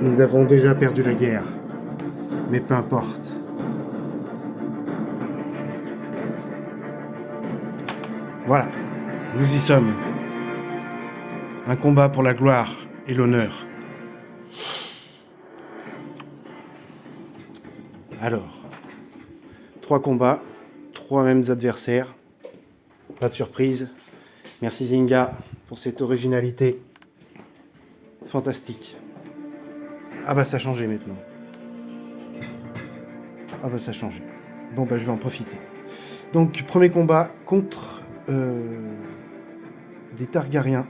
Nous avons déjà perdu la guerre, mais peu importe. Voilà, nous y sommes. Un combat pour la gloire et l'honneur. Alors, 3 combats, 3 mêmes adversaires. Pas de surprise. Merci Zynga pour cette originalité fantastique. Ah bah ça a changé maintenant. Ah bah ça a changé. Bon bah je vais en profiter. Donc premier combat contre des Targaryens.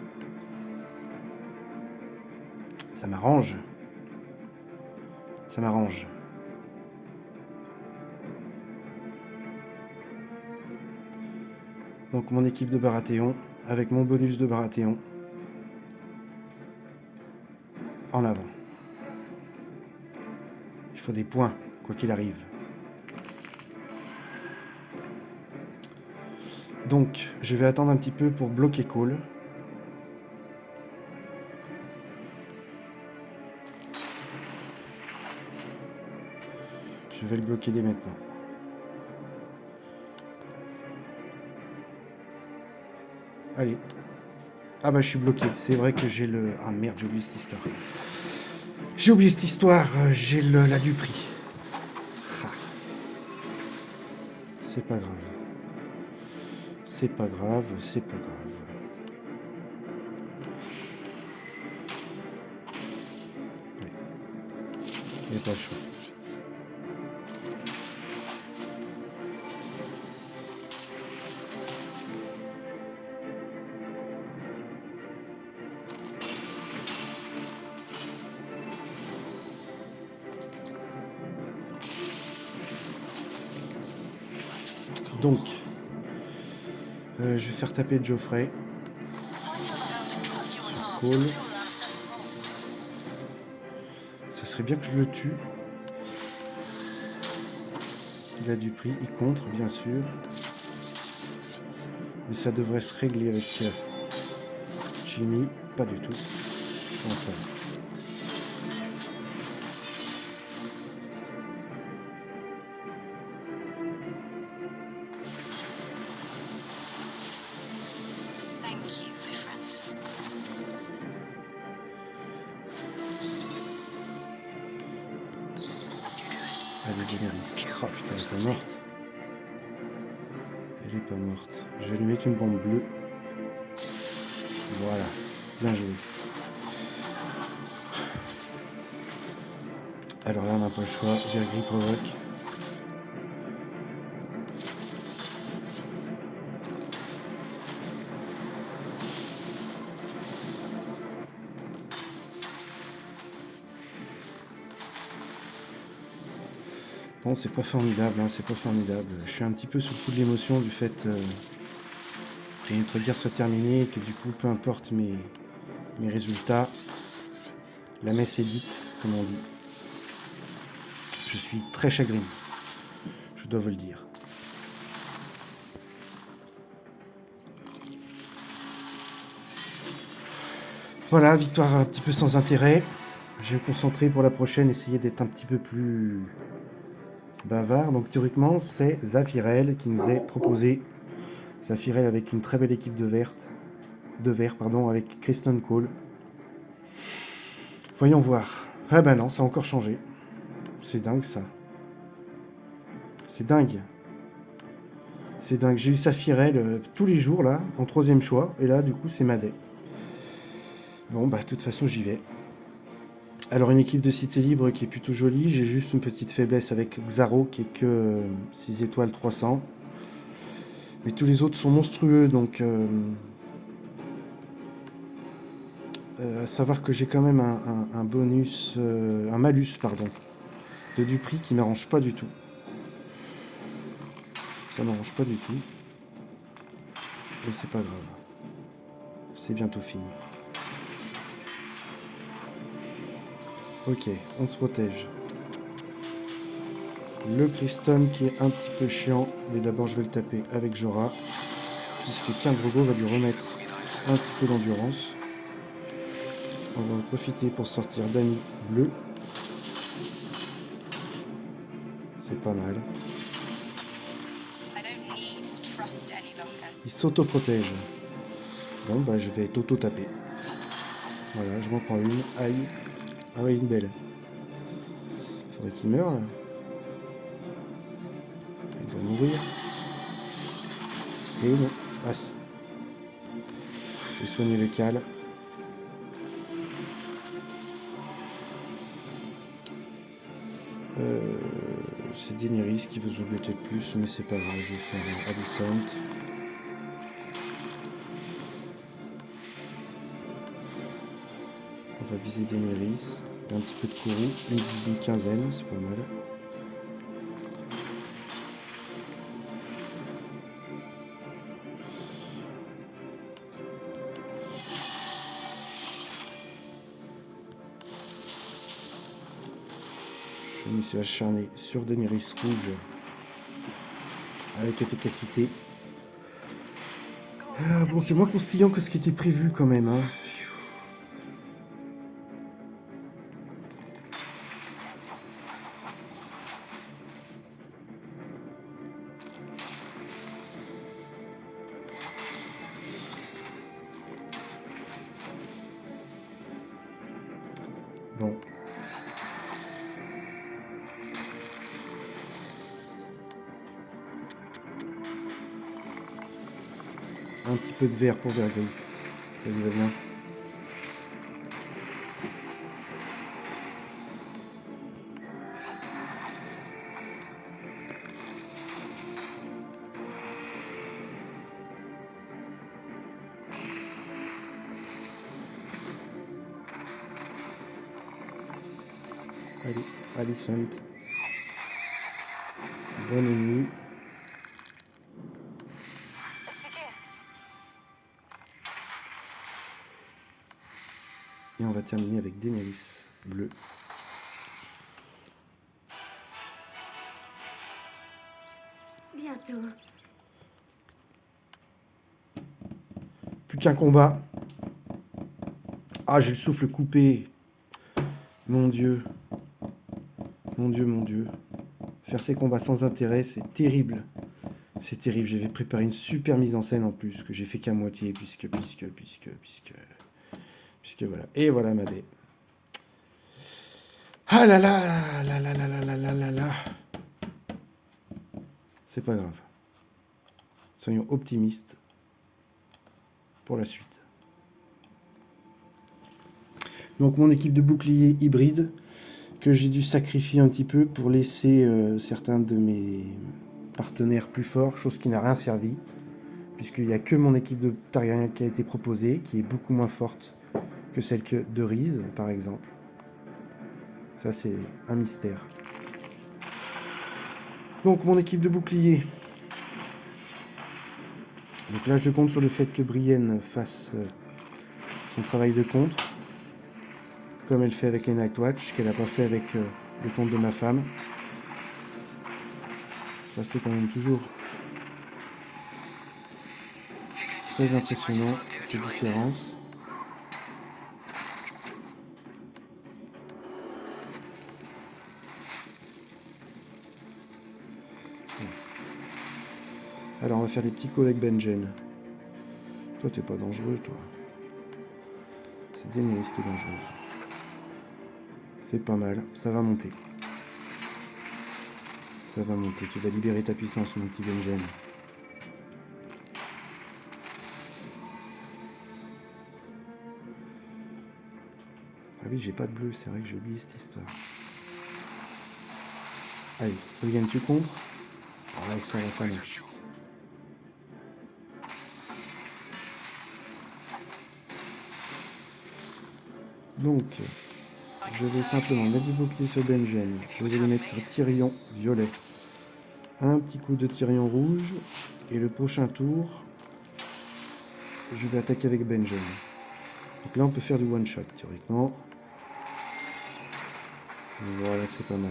Ça m'arrange. Ça m'arrange. Donc mon équipe de Baratheon, avec mon bonus de Baratheon. En avant. Il faut des points, quoi qu'il arrive. Donc, je vais attendre un petit peu pour bloquer Cole. Je vais le bloquer dès maintenant. Allez. Ah bah je suis bloqué. C'est vrai que j'ai le... Ah merde, j'ai oublié cette histoire. J'ai oublié cette histoire. J'ai la Dupri. Ah. C'est pas grave. C'est pas grave, c'est pas grave. Ouais. Il n'y a pas le choix. Donc, je vais faire taper Geoffrey sur Cole. Ça serait bien que je le tue. Il a du prix, il contre, bien sûr. Mais ça devrait se régler avec Jimmy. Pas du tout. Comment ça va ? Elle est Daenerys. Oh putain, elle est pas morte. Elle est pas morte. Je vais lui mettre une bombe bleue. Voilà. Bien joué. Alors là, on n'a pas le choix. Virgil provoque. Bon, c'est pas formidable, hein, c'est pas formidable. Je suis un petit peu sous le coup de l'émotion du fait que notre guerre soit terminée et que du coup, peu importe mes résultats, la messe est dite, comme on dit. Je suis très chagrin, je dois vous le dire. Voilà, victoire un petit peu sans intérêt. Je vais me concentrer pour la prochaine, essayer d'être un petit peu plus bavard. Donc théoriquement, c'est Zafirel qui nous est proposé. Zafirel avec une très belle équipe de verts, avec Kristen Cole. Voyons voir. Ah ben non, ça a encore changé. C'est dingue ça. C'est dingue. C'est dingue. J'ai eu Saphirel tous les jours là, en 3e choix. Et là, du coup, c'est Madet. Bon, bah, de toute façon, j'y vais. Alors, une équipe de Cité Libre qui est plutôt jolie. J'ai juste une petite faiblesse avec Xaro qui est que 6 étoiles 300. Mais tous les autres sont monstrueux, donc... à savoir que j'ai quand même un bonus... un malus, pardon, de Dupri qui m'arrange pas du tout. Ça m'arrange pas du tout. Mais c'est pas grave. C'est bientôt fini. Ok, on se protège. Le Kristen qui est un petit peu chiant, mais d'abord je vais le taper avec Jorah, puisque Khal Drogo va lui remettre un petit peu d'endurance. On va en profiter pour sortir Dany bleu. C'est pas mal. Il s'auto-protège. Bon, bah je vais t'auto-taper. Voilà, je m'en prends une. Aïe. Ah ouais, une belle. Faudrait qu'il meure, là. Il va mourir. Et non. Ah si. J'ai soigné le cal. C'est Daenerys qui veut jouer peut-être plus, mais c'est pas grave, je vais faire Alicent. On va viser Daenerys. Un petit peu de courroux, une quinzaine, c'est pas mal. Je me suis acharné sur Daenerys rouge avec efficacité. Ah, bon, c'est moins croustillant que ce qui était prévu quand même. Hein. Bon. Un petit peu de vert pour Vergris. Ça lui va bien. Allez, Alicent. Bon ennemi. Et on va terminer avec Daenerys bleu. Bientôt. Plus qu'un combat. Ah, j'ai le souffle coupé. Mon Dieu. Mon Dieu, mon Dieu. Faire ces combats sans intérêt, c'est terrible. C'est terrible. J'avais préparé une super mise en scène en plus, que j'ai fait qu'à moitié, puisque voilà. Et voilà ma dé. Ah là là là là là là là là là là. C'est pas grave. Soyons optimistes pour la suite. Donc mon équipe de boucliers hybride, que j'ai dû sacrifier un petit peu pour laisser certains de mes partenaires plus forts, chose qui n'a rien servi, puisqu'il n'y a que mon équipe de Targaryen qui a été proposée, qui est beaucoup moins forte que celle de Rhys, par exemple. Ça, c'est un mystère. Donc, mon équipe de boucliers. Donc là, je compte sur le fait que Brienne fasse son travail de contre, comme elle fait avec les Nightwatch, qu'elle n'a pas fait avec le compte de ma femme. Ça, c'est quand même toujours très impressionnant, ces différences. Alors, on va faire des petits coups avec Benjen. Toi, t'es pas dangereux, toi. C'est Daenerys qui est dangereuse. C'est pas mal, ça va monter. Ça va monter, tu vas libérer ta puissance, mon petit Benjen. Ah oui, j'ai pas de bleu, c'est vrai que j'ai oublié cette histoire. Allez, Brienne, tu contre. Ah, ça va, ça marche. Donc, je vais simplement mettre du bouclier sur Benjen. Je vais lui mettre Tyrion violet. Un petit coup de Tyrion rouge. Et le prochain tour, je vais attaquer avec Benjen. Donc là, on peut faire du one shot, théoriquement. Voilà, c'est pas mal.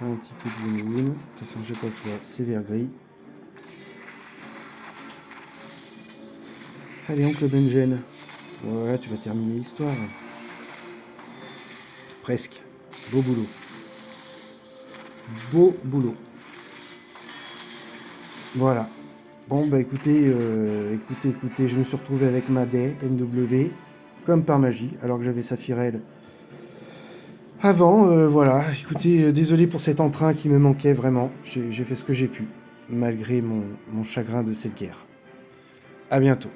Un petit coup de win-win. De toute façon, j'ai pas le choix. C'est vert gris. Allez, oncle Benjen. Ouais, tu vas terminer l'histoire. Presque. Beau boulot. Beau boulot. Voilà. Bon, bah écoutez, écoutez, je me suis retrouvé avec ma DAY NW, comme par magie, alors que j'avais Saphirel avant. Voilà, écoutez, désolé pour cet entrain qui me manquait vraiment. J'ai fait ce que j'ai pu, malgré mon chagrin de cette guerre. À bientôt.